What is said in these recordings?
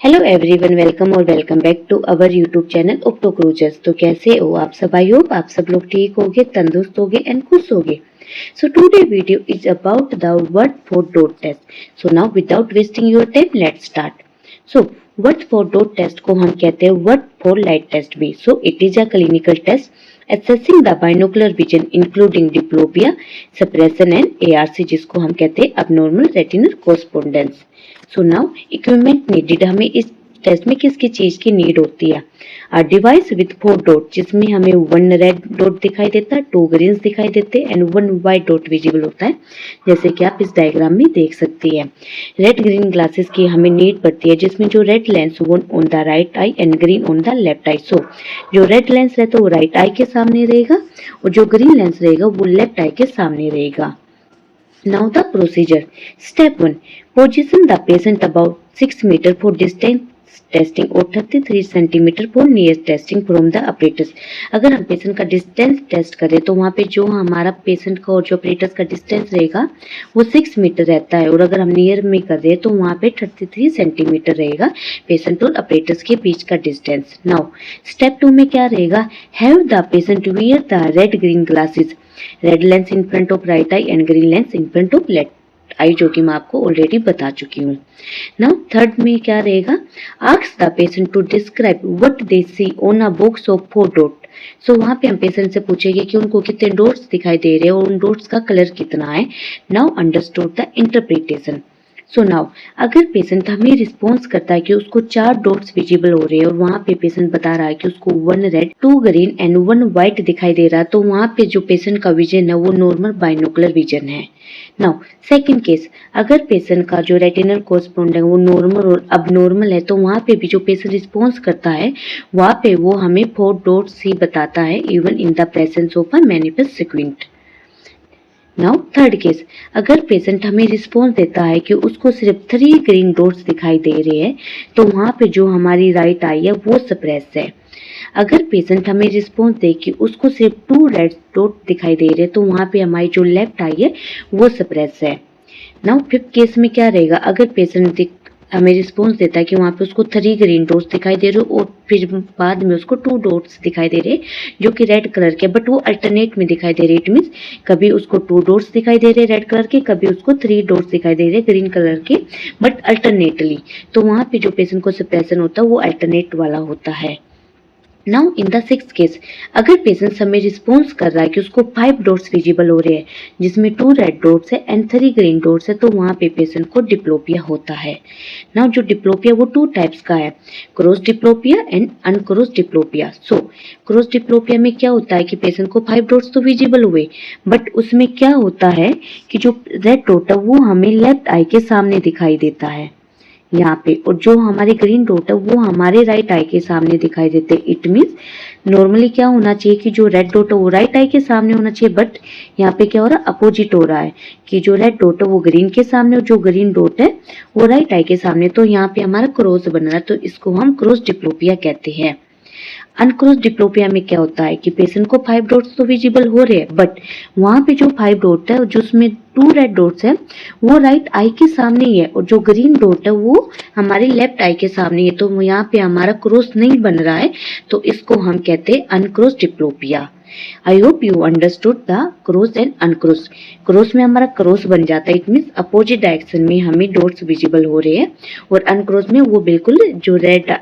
Hello everyone, welcome और welcome back to our YouTube channel opto cruisers. तो कैसे हो आप सब? आई होप आप सब लोग ठीक होगे, तंदुरुस्त होगे एंड खुश होगे। So today video is about the word for dot test. So now without wasting your time, let's start. So word for dot test को हम कहते हैं word for light test भी. So it is a clinical test assessing the binocular vision including diplopia, suppression and ARC जिसको हम कहते हैं abnormal retinal correspondence. So now equipment needed, हमें इस टेस्ट में किसकी चीज की नीड होती है? डिवाइस विद 4 डॉट, जिसमें हमें 1 रेड डॉट दिखाई देता है, 2 ग्रीन दिखाई देते हैं एंड 1 वाइट डॉट विजिबल होता है, जैसे कि आप इस डायग्राम में देख सकती है। रेड ग्रीन ग्लासेस की हमें नीड पड़ती है, जिसमें जो रेड लेंस वो on the right eye and green on the left eye. So जो रेड लेंस रहता है वो राइट आई के सामने रहेगा और जो ग्रीन लेंस रहेगा वो लेफ्ट आई के सामने रहेगा। Now the procedure. Step 1. Position the patient about 6 meter for distance testing और 33 centimeter for near testing from the apparatus. अगर हम पेशेंट का डिस्टेंस टेस्ट करें तो वहाँ पे जो हमारा पेशेंट का और जो अपरेटस का डिस्टेंस रहेगा वो 6 मीटर रहता है, और अगर हम नियर में कर रहे हैं तो वहाँ पे 33 सेंटीमीटर रहेगा पेशेंट और अपरेटस के बीच का डिस्टेंस। नाउ स्टेप 2 में क्या रहेगा? Have the patient wear the red green glasses, red lens in front of right eye and green lens in front of left eye, जो कि मैं आपको ऑलरेडी बता चुकी हूँ। नाउ थर्ड में क्या रहेगा? Ask the patient to describe what they see on a box of 4 dot. So वहां पे हम पेशेंट से पूछेंगे कि उनको कितने डॉट्स दिखाई दे रहे हैं और उन डॉट्स का कलर कितना है। Now understood the interpretation. So now अगर पेशेंट हमें रिस्पॉन्स करता है कि उसको 4 डॉट्स विजिबल हो रहे हैं और वहां पे पेशेंट बता रहा है कि उसको 1 रेड 2 ग्रीन एंड 1 व्हाइट दिखाई दे रहा है, तो वहां पे जो पेशेंट का विजन है वो नॉर्मल बाइनोकुलर विजन है। नाउ सेकंड केस, अगर पेशेंट का जो रेटिनल कॉरस्पॉन्डेंस है वो नॉर्मल और अबनॉर्मल है, तो वहां पे भी जो पेशेंट रिस्पॉन्स करता है वहां पे वो हमें 4 डॉट्स ही बताता है, even in the presence of a manifest squint. Now third case, अगर पेशेंट हमें रिस्पॉन्स देता है कि उसको सिर्फ 3 ग्रीन डॉट्स दिखाई दे रहे हैं, तो वहां पे जो हमारी राइट आई है वो सप्रेस है। अगर पेशेंट हमें रिस्पॉन्स दे कि उसको सिर्फ 2 रेड डॉट दिखाई दे रहे हैं, तो वहां पे हमारी जो लेफ्ट आई है वो सप्रेस है। नाउ फिफ्थ केस में क्या रहेगा? अगर पेशेंट हमें रिस्पॉन्स देता है कि वहाँ पे उसको 3 ग्रीन डॉट्स दिखाई दे रहे हो और फिर बाद में उसको 2 डॉट्स दिखाई दे रहे जो कि रेड कलर के, बट वो अल्टरनेट में दिखाई दे रहे। इट मीन्स कभी उसको 2 डॉट्स दिखाई दे रहे रेड कलर के, कभी उसको 3 डॉट्स दिखाई दे रहे ग्रीन कलर के, बट अल्टरनेटली, तो वहाँ पे जो पेशेंट को सप्रेशन होता है वो अल्टरनेट वाला होता है। Now in the sixth case, अगर पेशेंट हमें रिस्पॉन्स कर रहा है कि उसको 5 डॉट्स विजिबल हो रहे हैं, जिसमें 2 रेड डॉट्स है एंड 3 ग्रीन डॉट्स है, तो वहाँ पे पेशेंट को डिप्लोपिया होता है। नाउ जो डिप्लोपिया वो 2 टाइप्स का है, cross diplopia and uncross diplopia. So cross diplopia में क्या होता है कि पेशेंट को 5 डॉट्स तो विजिबल हुए, बट उसमें क्या होता है कि जो रेड डॉट है वो हमें लेफ्ट आई के सामने दिखाई देता है यहाँ पे, और जो हमारे ग्रीन डॉट है वो हमारे राइट आई के सामने दिखाई देते हैं। इट मीन्स नॉर्मली क्या होना चाहिए कि जो रेड डॉट है वो राइट आई के सामने होना चाहिए, बट यहाँ पे क्या हो रहा है? अपोजिट हो रहा है कि जो रेड डॉट है वो ग्रीन के सामने और जो ग्रीन डॉट है वो राइट आई के सामने, तो यहाँ पे हमारा क्रॉस बन रहा है, तो इसको हम क्रॉस डिप्लोपिया कहते हैं। अनक्रॉस डिप्लोपिया में क्या होता है कि पेशेंट को 5 डॉट्स तो विजिबल हो रहे हैं, बट वहां पे जो 5 डॉट है जो उसमें 2 रेड डॉट्स है वो राइट आई के सामने ही है, और जो ग्रीन डॉट है वो हमारे लेफ्ट आई के सामने है, तो यहाँ पे हमारा क्रॉस नहीं बन रहा है, तो इसको हम कहते हैं uncross diplopia. I hope you understood the cross and uncross. Cross में हमारा क्रॉस बन जाता है, इट मीन्स अपोजिट डायरेक्शन में हमें डॉट्स विजिबल हो रहे हैं, और अनक्रॉस में वो बिल्कुल जो रेड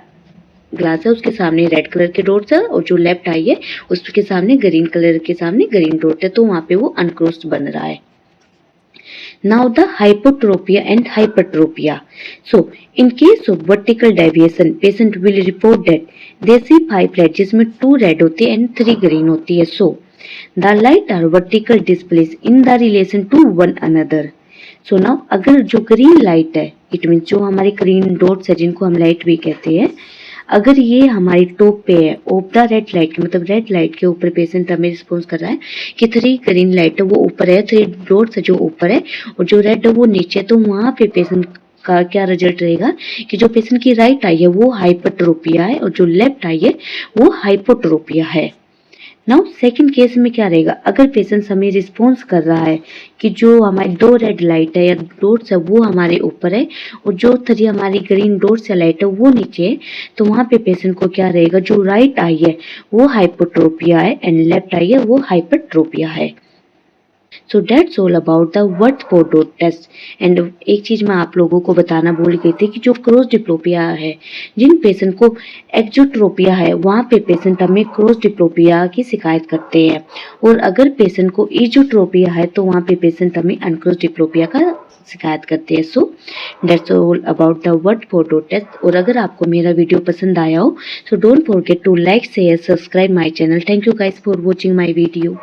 ग्लास है उसके सामने रेड कलर के डॉट्स है और जो लेफ्ट आई है उसके सामने ग्रीन कलर के सामने ग्रीन डॉट है, तो वहाँ पे वो अनक्रॉस्ड बन रहा है। Now the hypotropia and hypertropia. So in case of vertical deviation, patient will report that they see 5 light जिसमें 2 red होती है and 3 green होती है. So the light are vertical displays in the relation to one another. So now अगर जो green light है, it mean जो हमारे ग्रीन डॉट्स है जिनको हम लाइट भी कहते हैं, अगर ये हमारी टॉप पे है ऑफ द रेड लाइट के, मतलब रेड लाइट के ऊपर पेशेंट हमें रिस्पॉन्स कर रहा है कि 3 ग्रीन लाइट है वो ऊपर है, 3 डॉट्स है जो ऊपर है और जो रेड है वो नीचे, तो वहां पे पेशेंट का क्या रिजल्ट रहेगा कि जो पेशेंट की राइट आई है वो हाइपरट्रोपिया है और जो लेफ्ट आई है वो हाइपोट्रोपिया है। नाउ सेकंड केस में क्या रहेगा, अगर पेशेंट हमें रिस्पॉन्स कर रहा है कि जो हमारी 2 रेड लाइट है या डॉट्स है वो हमारे ऊपर है और जो 3 हमारी ग्रीन डॉट्स या लाइट है वो नीचे है, तो वहाँ पे पेशेंट को क्या रहेगा, जो राइट आई है वो हाइपोट्रोपिया है एंड लेफ्ट आई है वो हाइपरट्रोपिया है। So that's all about the Worth four dot test. And एक चीज मैं आप लोगों को बताना भूल गई थी कि जो क्रॉस डिप्लोपिया है, जिन पेशेंट को एक्जोट्रोपिया है वहाँ पे पेशेंट हमें क्रॉस डिप्लोपिया की शिकायत करते हैं, और अगर पेशेंट को इजोट्रोपिया है तो वहाँ पे पेशेंट हमें अनक्रॉस डिप्लोपिया का शिकायत करते हैं। So that's all about the Worth four dot test. और अगर आपको मेरा वीडियो पसंद आया हो, so don't forget to like share subscribe my channel. Thank you guys for watching my video.